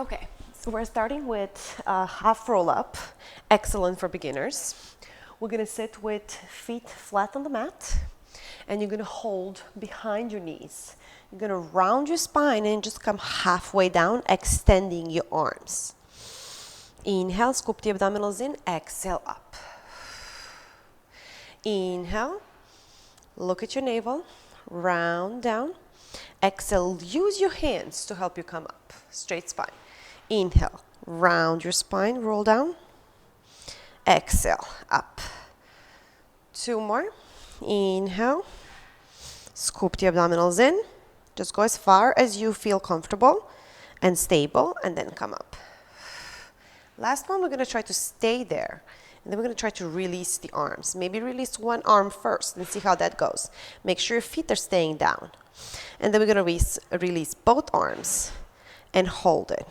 Okay, so we're starting with a half roll up, excellent for beginners. We're gonna sit with feet flat on the mat, and you're gonna hold behind your knees. You're gonna round your spine and just come halfway down, extending your arms. Inhale, scoop the abdominals in, exhale up. Inhale, look at your navel, round down. Exhale, use your hands to help you come up, straight spine. Inhale, round your spine, roll down. Exhale, up. Two more. Inhale, scoop the abdominals in. Just go as far as you feel comfortable and stable, and then come up. Last one, we're gonna try to stay there. And then we're gonna try to release the arms. Maybe release one arm first and see how that goes. Make sure your feet are staying down. And then we're gonna release both arms and hold it.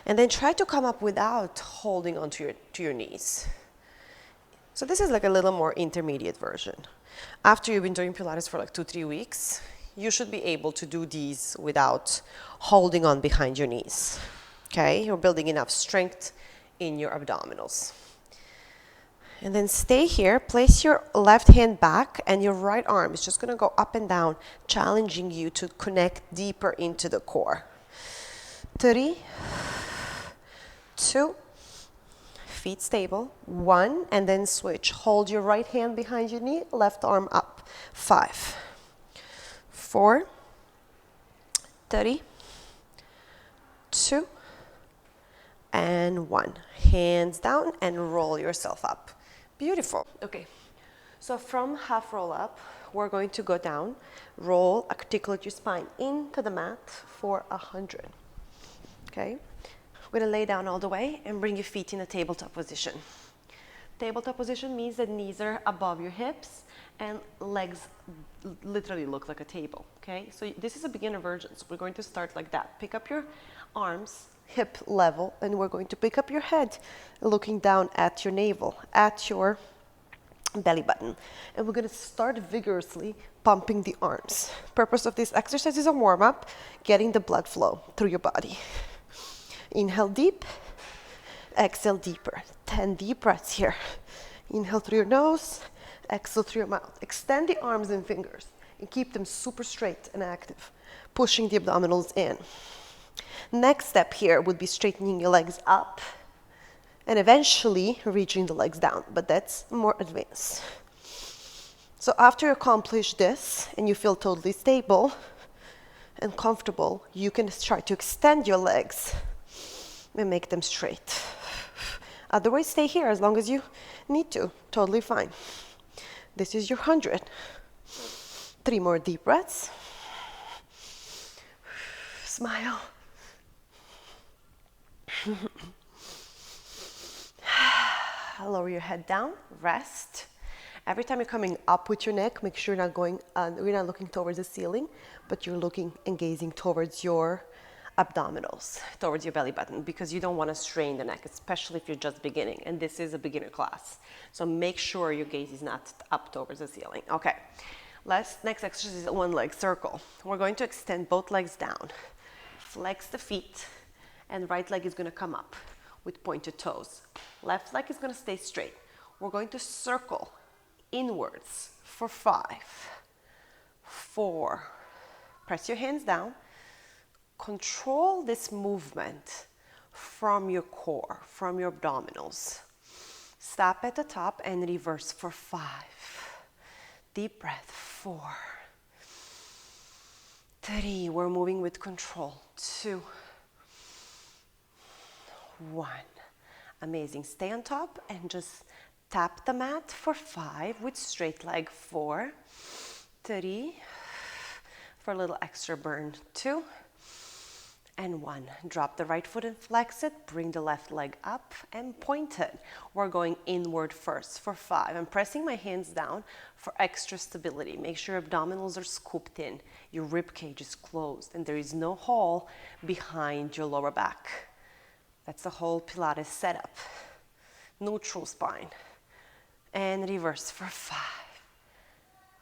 And then try to come up without holding onto your knees. So this is like a little more intermediate version. After you've been doing Pilates for like 2-3 weeks, you should be able to do these without holding on behind your knees. Okay, you're building enough strength in your abdominals. And then stay here, place your left hand back, and your right arm is just gonna go up and down, challenging you to connect deeper into the core. 3, 2, feet stable, 1, and then switch. Hold your right hand behind your knee, left arm up. 5, 4, 3, 2, and 1. Hands down and roll yourself up. Beautiful. Okay, so from half roll up, we're going to go down, roll, articulate your spine into the mat for 100. Okay, we're gonna lay down all the way and bring your feet in a tabletop position. Tabletop position means that knees are above your hips and legs literally look like a table, okay? So this is a beginner version, so we're going to start like that. Pick up your arms, hip level, and we're going to pick up your head, looking down at your navel, at your belly button. And we're gonna start vigorously pumping the arms. Purpose of this exercise is a warm-up, getting the blood flow through your body. Inhale deep, exhale deeper. 10 deep breaths here. Inhale through your nose, exhale through your mouth. Extend the arms and fingers and keep them super straight and active, pushing the abdominals in. Next step here would be straightening your legs up and eventually reaching the legs down, but that's more advanced. So after you accomplish this and you feel totally stable and comfortable, you can try to extend your legs and make them straight. Otherwise, stay here as long as you need to. Totally fine. This is your 100. 3 more deep breaths. Smile. Lower your head down, rest. Every time you're coming up with your neck, make sure you're not looking towards the ceiling, but you're looking and gazing towards your abdominals, towards your belly button, because you don't want to strain the neck, especially if you're just beginning, and this is a beginner class. So make sure your gaze is not up towards the ceiling. Okay, next exercise is a one-leg circle. We're going to extend both legs down, flex the feet, and right leg is going to come up with pointed toes. Left leg is going to stay straight. We're going to circle inwards for 5, 4. Press your hands down. Control this movement from your core, from your abdominals. Stop at the top and reverse for 5. Deep breath, 4. 3, we're moving with control. 2, 1. Amazing. Stay on top and just tap the mat for 5 with straight leg. 4, 3, for a little extra burn. 2, and 1. Drop the right foot and flex it. Bring the left leg up and point it. We're going inward first for 5. I'm pressing my hands down for extra stability. Make sure abdominals are scooped in. Your rib cage is closed and there is no hole behind your lower back. That's the whole Pilates setup. Neutral spine. And reverse for 5,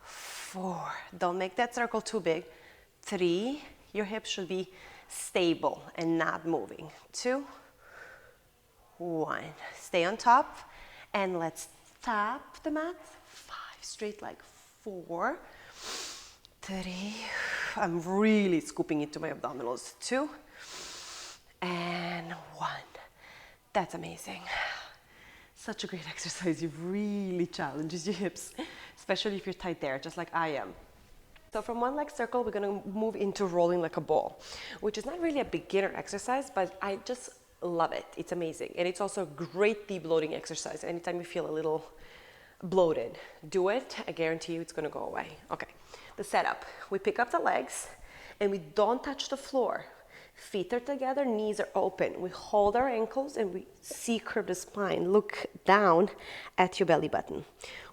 4. Don't make that circle too big. 3, your hips should be stable and not moving. 2, 1. Stay on top, and let's tap the mat. 5, straight leg. 4, 3. I'm really scooping into my abdominals. 2, and 1. That's amazing. Such a great exercise. It really challenges your hips, especially if you're tight there, just like I am. So from one leg circle, we're going to move into rolling like a ball, which is not really a beginner exercise, but I just love it. It's amazing. And it's also a great debloating exercise. Anytime you feel a little bloated, do it. I guarantee you it's going to go away. Okay, the setup. We pick up the legs and we don't touch the floor. Feet are together, knees are open. We hold our ankles and we C-curve the spine. Look down at your belly button.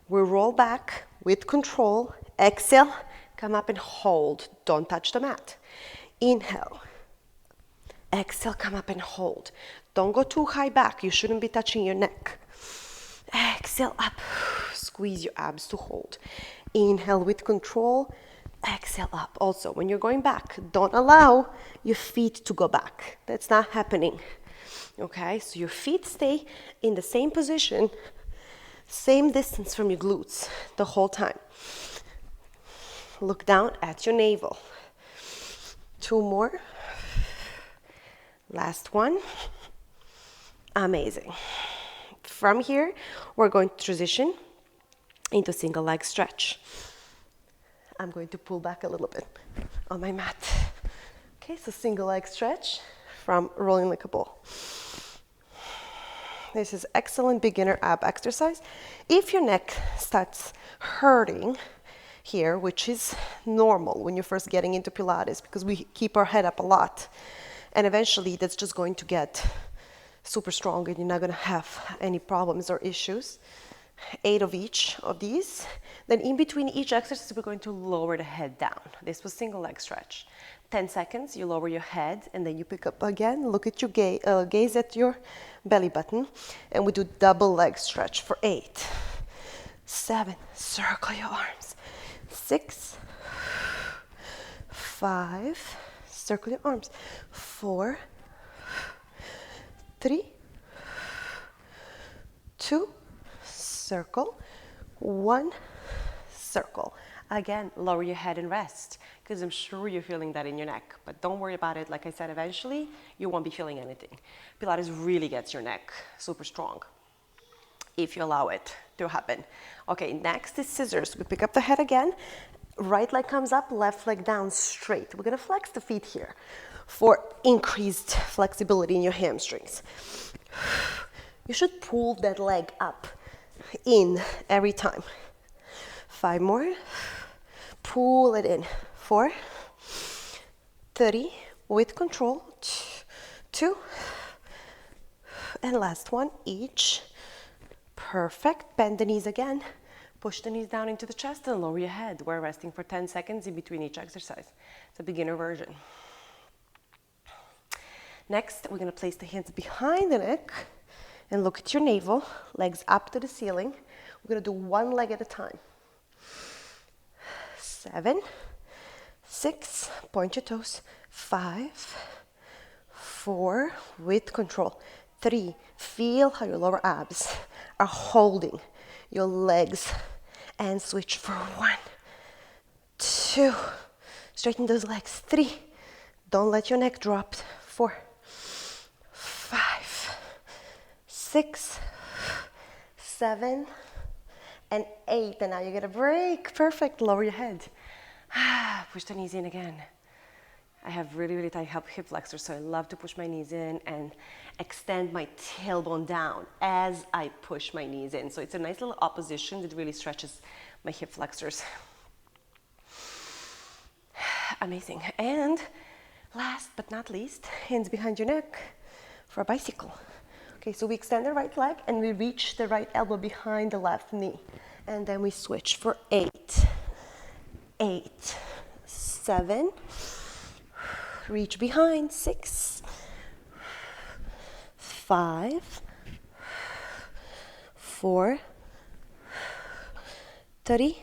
We roll back with control. Exhale, come up and hold. Don't touch the mat. Inhale. Exhale, come up and hold. Don't go too high back. You shouldn't be touching your neck. Exhale, up. Squeeze your abs to hold. Inhale with control. Exhale up. Also, when you're going back, don't allow your feet to go back. That's not happening. Okay, so your feet stay in the same position, same distance from your glutes the whole time. Look down at your navel. 2 more. Last one. Amazing. From here, we're going to transition into single leg stretch. I'm going to pull back a little bit on my mat. Okay, so single leg stretch from rolling like a ball. This is excellent beginner ab exercise. If your neck starts hurting here, which is normal when you're first getting into Pilates because we keep our head up a lot, and eventually that's just going to get super strong and you're not going to have any problems or issues. 8 of each of these. Then in between each exercise, we're going to lower the head down. This was single leg stretch. 10 seconds, you lower your head and then you pick up again. Look at your gaze at your belly button. And we do double leg stretch for 8, 7, circle your arms. 6, 5, circle your arms. 4, 3, 2, circle, 1, circle. Again, lower your head and rest, because I'm sure you're feeling that in your neck, but don't worry about it. Like I said, eventually you won't be feeling anything. Pilates really gets your neck super strong if you allow it to happen. Okay, next is scissors. We pick up the head again. Right leg comes up, left leg down straight. We're gonna flex the feet here for increased flexibility in your hamstrings. You should pull that leg up in every time. 5 more. Pull it in. 4, 3, with control. 2, and last one each. Perfect. Bend the knees again. Push the knees down into the chest and lower your head. We're resting for 10 seconds in between each exercise. It's a beginner version. Next, we're going to place the hands behind the neck and look at your navel, legs up to the ceiling. We're going to do one leg at a time. 7, 6, point your toes. 5, 4, with control. 3, feel how your lower abs are holding your legs, and switch for 1, 2, straighten those legs. 3, don't let your neck drop. 4, 5, 6, 7, and 8. And now you get a break. Perfect. Lower your head. Push the knees in again. I have really, really tight hip flexors, so I love to push my knees in and extend my tailbone down as I push my knees in. So it's a nice little opposition that really stretches my hip flexors. Amazing. And last but not least, hands behind your neck for a bicycle. Okay, so we extend the right leg and we reach the right elbow behind the left knee. And then we switch for 8, 8, 7, reach behind, 6, 5, 4, 3,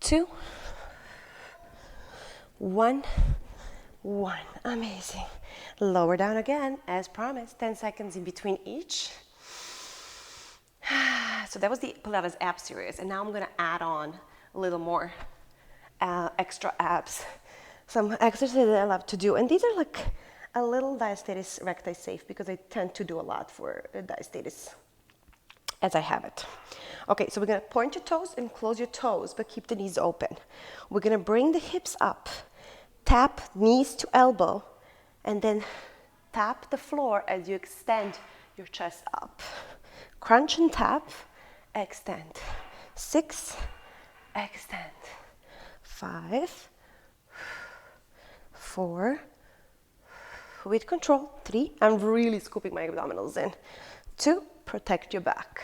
2, 1, 1. Amazing. Lower down again, as promised. 10 seconds in between each. So that was the Pilates ab series, and now I'm gonna add on a little more extra abs. Some exercises that I love to do, and these are like a little diastasis recti safe because I tend to do a lot for diastasis as I have it. Okay, so we're gonna point your toes and close your toes, but keep the knees open. We're gonna bring the hips up, tap knees to elbow, and then tap the floor as you extend your chest up. Crunch and tap, extend. 6, extend. 5, 4, with control. 3, I'm really scooping my abdominals in. 2, protect your back.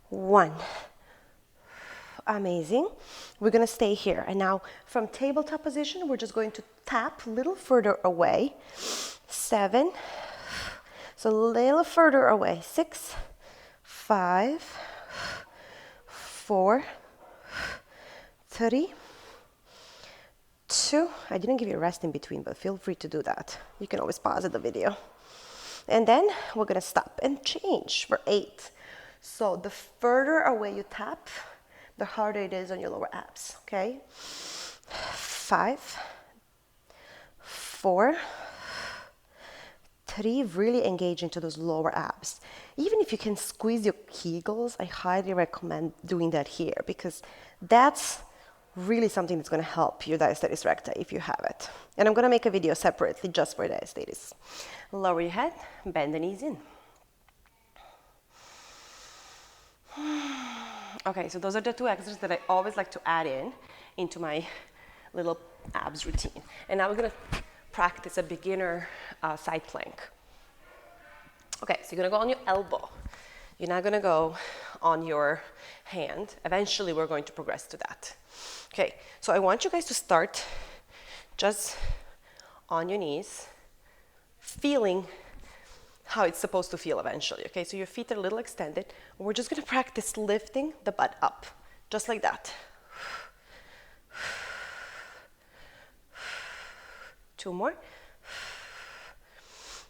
1, amazing. We're gonna stay here. And now from tabletop position, we're just going to tap a little further away. 7, so a little further away. 6, 5, 4, 3, 2, I didn't give you a rest in between, but feel free to do that. You can always pause the video. And then we're gonna stop and change for 8. So the further away you tap, the harder it is on your lower abs, okay? 5, 4, 3, really engage into those lower abs. Even if you can squeeze your kegels, I highly recommend doing that here because that's really something that's gonna help your diastasis recti if you have it. And I'm gonna make a video separately just for diastasis. Lower your head, bend the knees in. Okay, so those are the 2 exercises that I always like to add into my little abs routine. And now we're gonna practice a beginner side plank. Okay, so you're gonna go on your elbow. You're not gonna go on your hand. Eventually, we're going to progress to that. Okay, so I want you guys to start just on your knees, feeling how it's supposed to feel eventually, okay? So your feet are a little extended, and we're just gonna practice lifting the butt up, just like that. 2 more.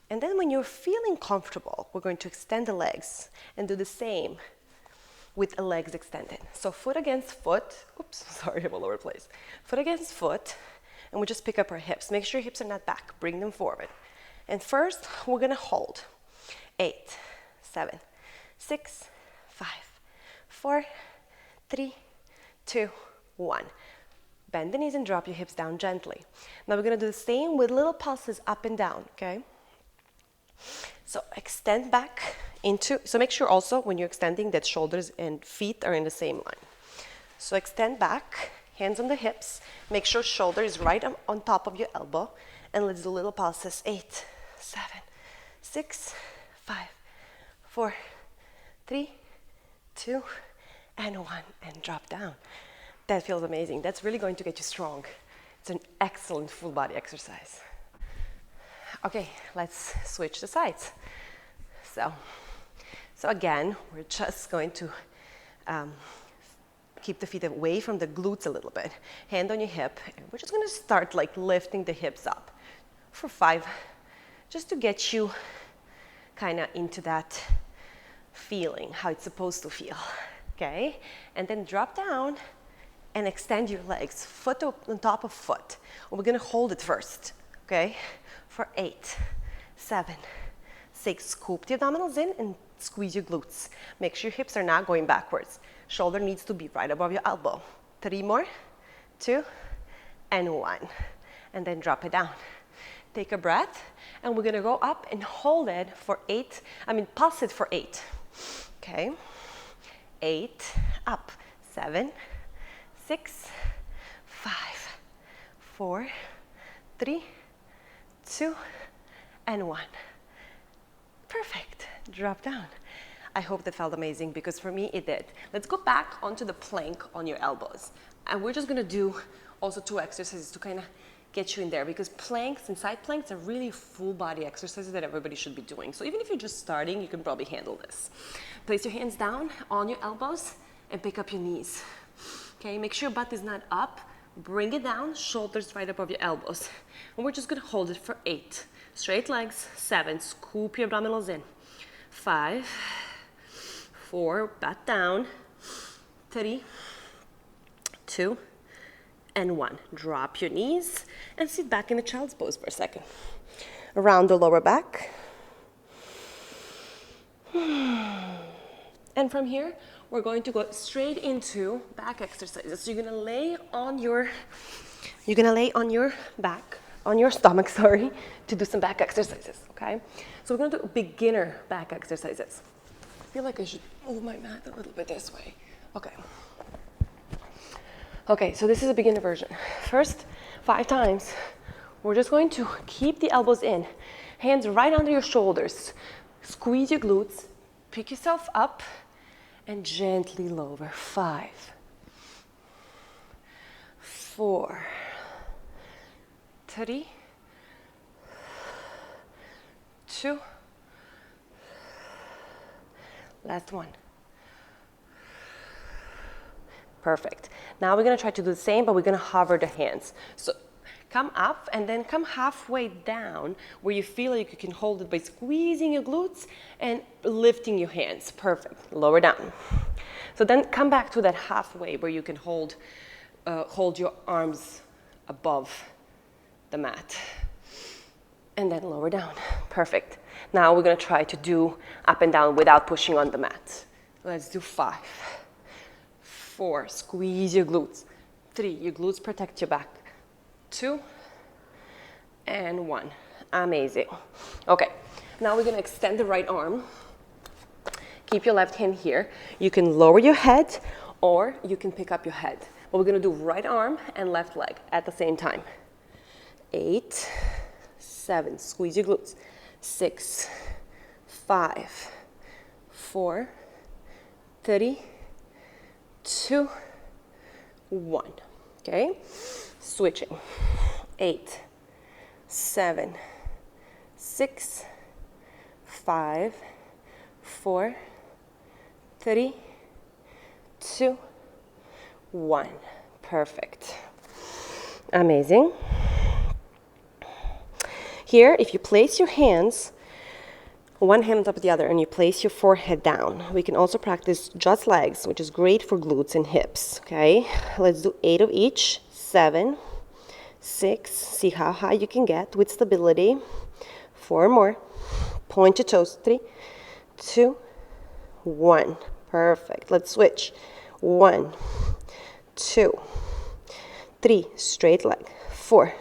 And then when you're feeling comfortable, we're going to extend the legs and do the same with the legs extended. So foot against foot, oops, sorry, I'm all over the place. Foot against foot, and we just pick up our hips. Make sure your hips are not back, bring them forward. And first, we're gonna hold. 8, 7, 6, 5, 4, 3, 2, 1. Bend the knees and drop your hips down gently. Now we're gonna do the same with little pulses up and down, okay? So extend back into, so make sure also when you're extending that shoulders and feet are in the same line. So extend back, hands on the hips, make sure shoulder is right on top of your elbow, and let's do little pulses. 8, 7, 6, 5, 4, 3, 2, and 1, and drop down. That feels amazing. That's really going to get you strong. It's an excellent full body exercise. Okay, let's switch the sides. So again, we're just going to keep the feet away from the glutes a little bit. Hand on your hip, and we're just gonna start like lifting the hips up for 5, just to get you kind of into that feeling, how it's supposed to feel, okay? And then drop down and extend your legs, foot on top of foot. We're gonna hold it first, okay? For 8, 7, 6, scoop the abdominals in and squeeze your glutes. Make sure your hips are not going backwards. Shoulder needs to be right above your elbow. 3 more, 2, and 1. And then drop it down. Take a breath, and we're gonna go up and hold it for 8, pulse it for 8. Okay, 8, up, 7, 6, 5, 4, 3, 2, and 1. Perfect. Drop down. I hope that felt amazing because for me it did. Let's go back onto the plank on your elbows. And we're just gonna do also 2 exercises to kind of get you in there because planks and side planks are really full body exercises that everybody should be doing. So even if you're just starting, you can probably handle this. Place your hands down on your elbows and pick up your knees. Okay, make sure your butt is not up, Bring it down, shoulders right above your elbows. And we're just gonna hold it for 8. Straight legs, 7, scoop your abdominals in. 5, 4, back down. 3, 2, and 1. Drop your knees and sit back in the child's pose for a second. Around the lower back. And from here, we're going to go straight into back exercises. So you're gonna lay on your back, on your stomach, sorry, to do some back exercises, okay? So we're gonna do beginner back exercises. I feel like I should move my mat a little bit this way. Okay. Okay, so this is a beginner version. First 5 times, we're just going to keep the elbows in, hands right under your shoulders. Squeeze your glutes, pick yourself up, and gently lower. 5, 4, 3, 2, last one. Perfect. Now we're gonna try to do the same, but we're gonna hover the hands. So come up and then come halfway down where you feel like you can hold it by squeezing your glutes and lifting your hands. Perfect. Lower down. So then come back to that halfway where you can hold your arms above the mat. And then lower down. Perfect. Now we're gonna try to do up and down without pushing on the mat. Let's do 5, 4, squeeze your glutes. 3, your glutes protect your back. 2, and 1. Amazing. Okay, now we're gonna extend the right arm. Keep your left hand here. You can lower your head or you can pick up your head. But we're gonna do right arm and left leg at the same time. 8, 7, squeeze your glutes. 6, 5, 4, 3, 2, 1. Okay, switching. 8, 7, 6, 5, 4, 3, 2, 1. Perfect. Amazing. Here, if you place your hands, one hand on top of the other, and you place your forehead down, we can also practice just legs, which is great for glutes and hips, okay? Let's do 8 of each. 7, 6, see how high you can get with stability. 4 more. Point your toes. 3, 2, 1. Perfect. Let's switch. 1, 2, 3, straight leg. 4,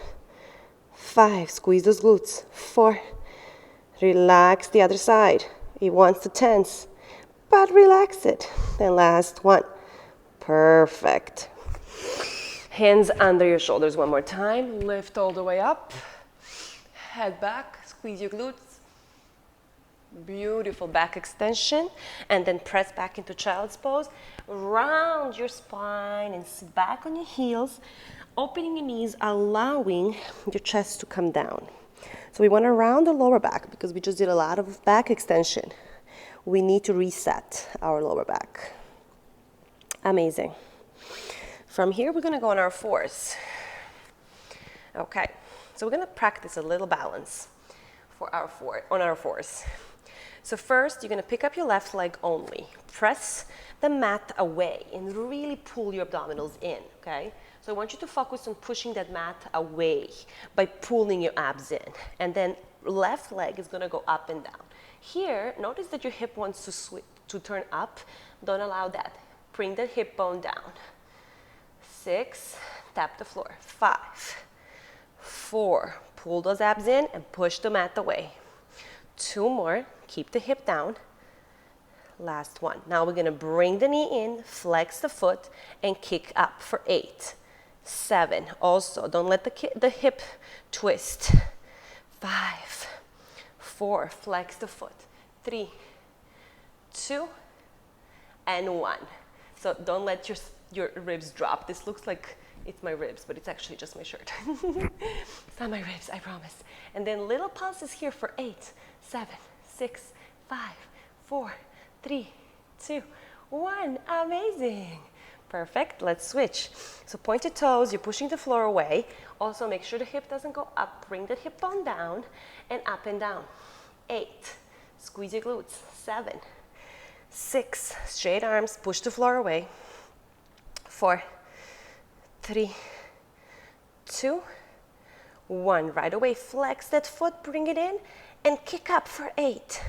5, squeeze those glutes. 4, relax the other side. It wants to tense, but relax it. And last one. Perfect. Hands under your shoulders one more time. Lift all the way up. Head back, squeeze your glutes. Beautiful back extension. And then press back into child's pose. Round your spine and sit back on your heels. Opening your knees, allowing your chest to come down. So we want to round the lower back because we just did a lot of back extension. We need to reset our lower back. Amazing. From here, we're going to go on our 4s. Okay, so we're going to practice a little balance for our on our 4s. So first, you're going to pick up your left leg only. Press the mat away and really pull your abdominals in, okay? So I want you to focus on pushing that mat away by pulling your abs in. And then left leg is going to go up and down. Here, notice that your hip wants to turn up. Don't allow that. Bring the hip bone down. 6, tap the floor. 5, 4, pull those abs in and push the mat away. 2 more, keep the hip down. Last one. Now we're gonna bring the knee in, flex the foot, and kick up for 8, 7. Also, don't let the hip twist. 5, 4, flex the foot. 3, 2, and 1. So don't let your ribs drop. This looks like it's my ribs, but it's actually just my shirt. It's not my ribs, I promise. And then little pulses here for 8, 7, 6, 5, 4, 3, 2, 1. Amazing. Perfect. Let's switch. So pointed toes, you're pushing the floor away. Also make sure the hip doesn't go up. Bring the hip bone down and up and down. 8. Squeeze your glutes. 7. 6. Straight arms. Push the floor away. 4. 3. 2. 1. Right away. Flex that foot. Bring it in and kick up for 8.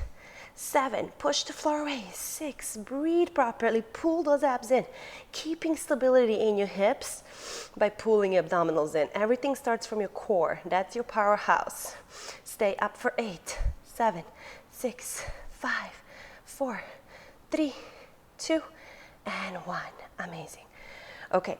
7, push the floor away. 6, breathe properly, pull those abs in, keeping stability in your hips by pulling your abdominals in. Everything starts from your core. That's your powerhouse. Stay up for 8, 7, 6, 5, 4, 3, 2, and 1. Amazing. Okay.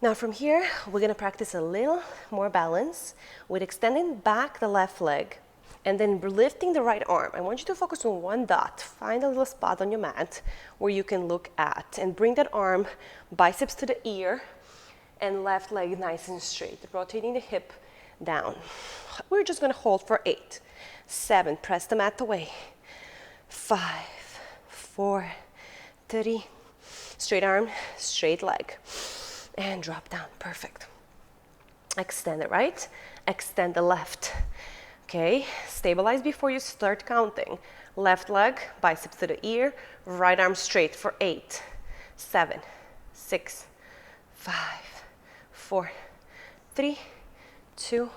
Now from here, we're gonna practice a little more balance with extending back the left leg and then lifting the right arm. I want you to focus on one dot. Find a little spot on your mat where you can look at and bring that arm, biceps to the ear, and left leg nice and straight, rotating the hip down. We're just gonna hold for 8, 7, press the mat away, 5, 4, 3, straight arm, straight leg, and drop down. Perfect. Extend the right, extend the left. Okay, stabilize before you start counting. Left leg, biceps to the ear, right arm straight for 8, 7, 6, 5, 4, 3, 2,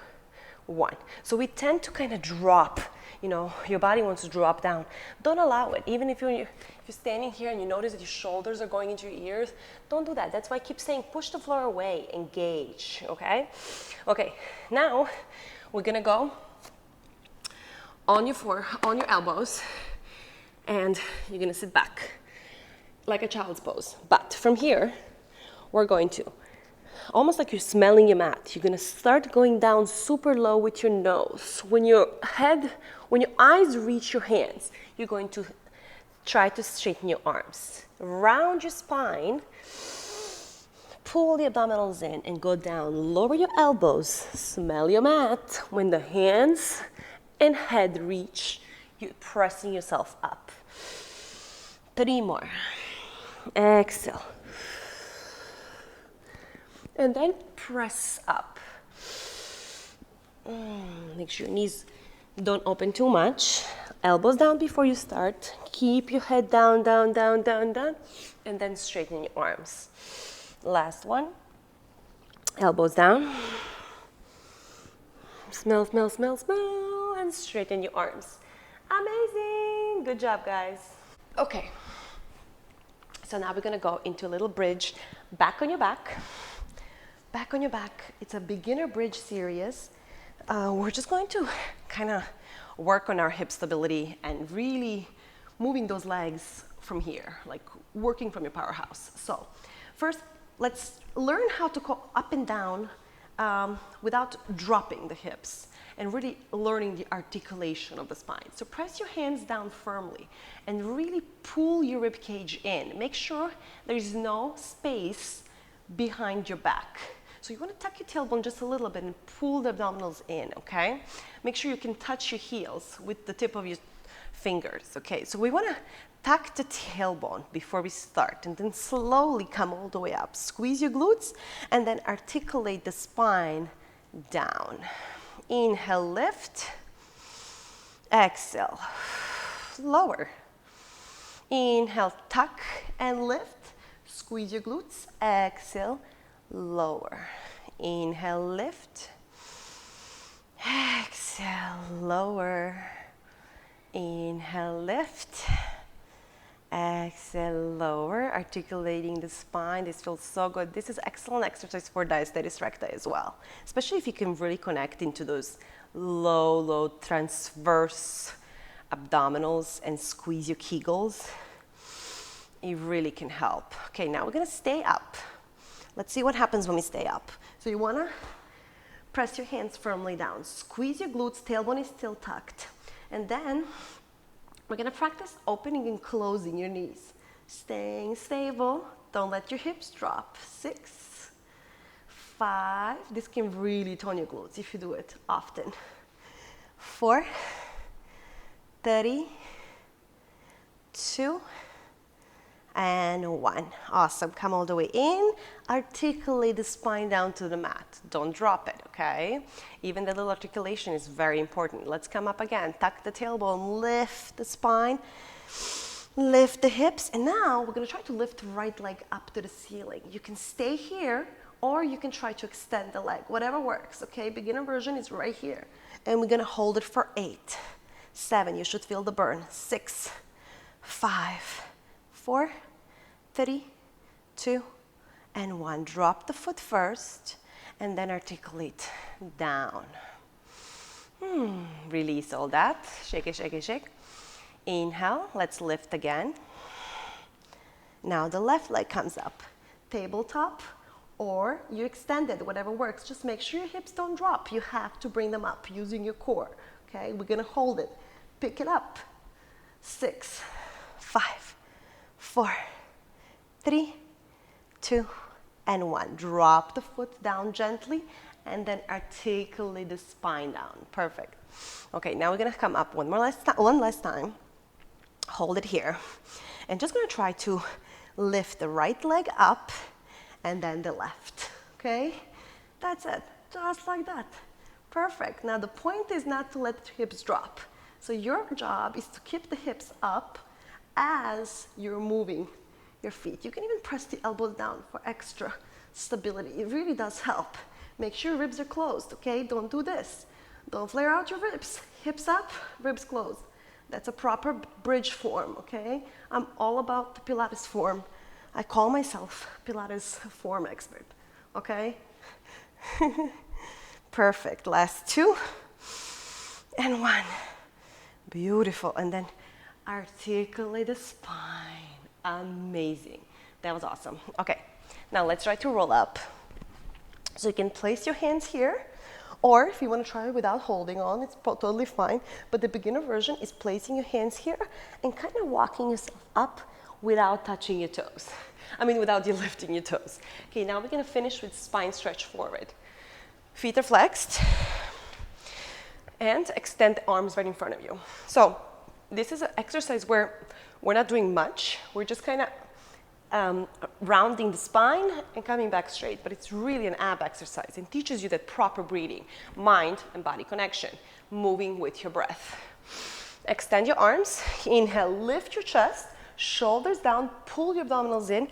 1. So we tend to kind of drop, your body wants to drop down. Don't allow it. Even if you're standing here and you notice that your shoulders are going into your ears, don't do that. That's why I keep saying push the floor away, engage, okay? Okay, now we're gonna go on your elbows, and you're gonna sit back like a child's pose. But from here, we're going to, almost like you're smelling your mat, you're gonna start going down super low with your nose. When your eyes reach your hands, you're going to try to straighten your arms. Round your spine, pull the abdominals in and go down. Lower your elbows, smell your mat. When the hands and head reach, you're pressing yourself up. 3 more. Exhale. And then press up. Make sure your knees don't open too much. Elbows down before you start. Keep your head down, down, down, down, down. And then straighten your arms. Last one. Elbows down. Smell, smell, smell, smell. And straighten your arms. Amazing. Good job, guys. Okay. So now we're going to go into a little bridge. Back on your back. Back on your back. It's a beginner bridge series. We're just going to kind of work on our hip stability and really moving those legs from here, like working from your powerhouse. So first, let's learn how to go up and down without dropping the hips and really learning the articulation of the spine. So press your hands down firmly and really pull your rib cage in. Make sure there is no space behind your back. So you want to tuck your tailbone just a little bit and pull the abdominals in, okay? Make sure you can touch your heels with the tip of your fingers, okay? So we want to tuck the tailbone before we start and then slowly come all the way up. Squeeze your glutes and then articulate the spine down. Inhale, lift. Exhale, lower. Inhale, tuck and lift. Squeeze your glutes. Exhale, lower. Inhale, lift. Exhale, lower. Inhale, lift. Exhale, lower. Articulating the spine. This feels so good. This is excellent exercise for diastasis recti as well, especially if you can really connect into those low transverse abdominals and squeeze your kegels. It really can help. Okay, now we're gonna stay up. Let's see what happens when we stay up. So you wanna press your hands firmly down. Squeeze your glutes, tailbone is still tucked. And then we're gonna practice opening and closing your knees. Staying stable, don't let your hips drop. 6, 5, this can really tone your glutes if you do it often. 4, 3, 2, and 1. Awesome. Come all the way in. Articulate the spine down to the mat. Don't drop it, okay? Even the little articulation is very important. Let's come up again. Tuck the tailbone, lift the spine, lift the hips, and now we're going to try to lift the right leg up to the ceiling. You can stay here, or you can try to extend the leg, whatever works, okay? Beginner version is right here. And we're going to hold it for 8, 7, you should feel the burn, 6, 5, 4, 3, 2, and 1. Drop the foot first, and then articulate down. Release all that. Shake it, shake it, shake. Inhale, let's lift again. Now the left leg comes up. Tabletop, or you extend it, whatever works. Just make sure your hips don't drop. You have to bring them up using your core, okay? We're gonna hold it. Pick it up. 6, 5, 4, 3, 2, and 1. Drop the foot down gently, and then articulate the spine down. Perfect. Okay, now we're gonna come up one last time. Hold it here. And just gonna try to lift the right leg up, and then the left, okay? That's it, just like that. Perfect. Now the point is not to let the hips drop. So your job is to keep the hips up as you're moving your feet. You can even press the elbows down for extra stability. It really does help. Make sure your ribs are closed, okay? Don't do this. Don't flare out your ribs. Hips up, ribs closed. That's a proper bridge form, okay? I'm all about the Pilates form. I call myself Pilates form expert, okay? Perfect. Last 2 and 1. Beautiful. And then articulate the spine. Amazing. That was awesome. Okay, now let's try to roll up. So you can place your hands here, or if you want to try it without holding on, it's totally fine. But the beginner version is placing your hands here and kind of walking yourself up without touching your toes. I mean, without you lifting your toes. Okay, now we're going to finish with spine stretch forward. Feet are flexed. And extend the arms right in front of you. So this is an exercise where we're not doing much. We're just kind of rounding the spine and coming back straight. But it's really an ab exercise and teaches you that proper breathing, mind and body connection, moving with your breath. Extend your arms. Inhale, lift your chest, shoulders down, pull your abdominals in,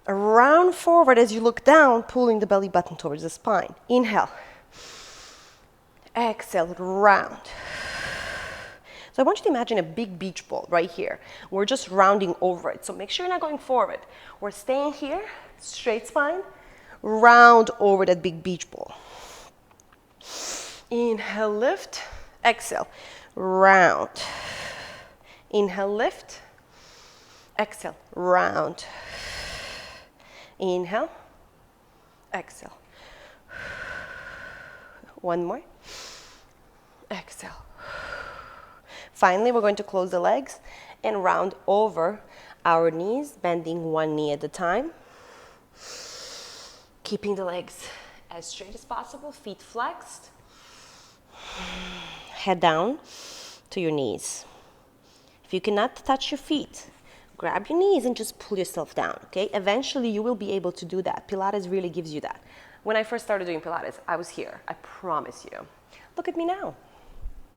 round forward as you look down, pulling the belly button towards the spine. Inhale. Exhale, round. So I want you to imagine a big beach ball right here. We're just rounding over it. So make sure you're not going forward. We're staying here, straight spine, round over that big beach ball. Inhale, lift, exhale, round. Inhale, lift, exhale, round. Inhale, exhale. One more. Exhale. Finally, we're going to close the legs and round over our knees, bending one knee at a time. Keeping the legs as straight as possible, feet flexed. Head down to your knees. If you cannot touch your feet, grab your knees and just pull yourself down, okay? Eventually, you will be able to do that. Pilates really gives you that. When I first started doing Pilates, I was here, I promise you. Look at me now.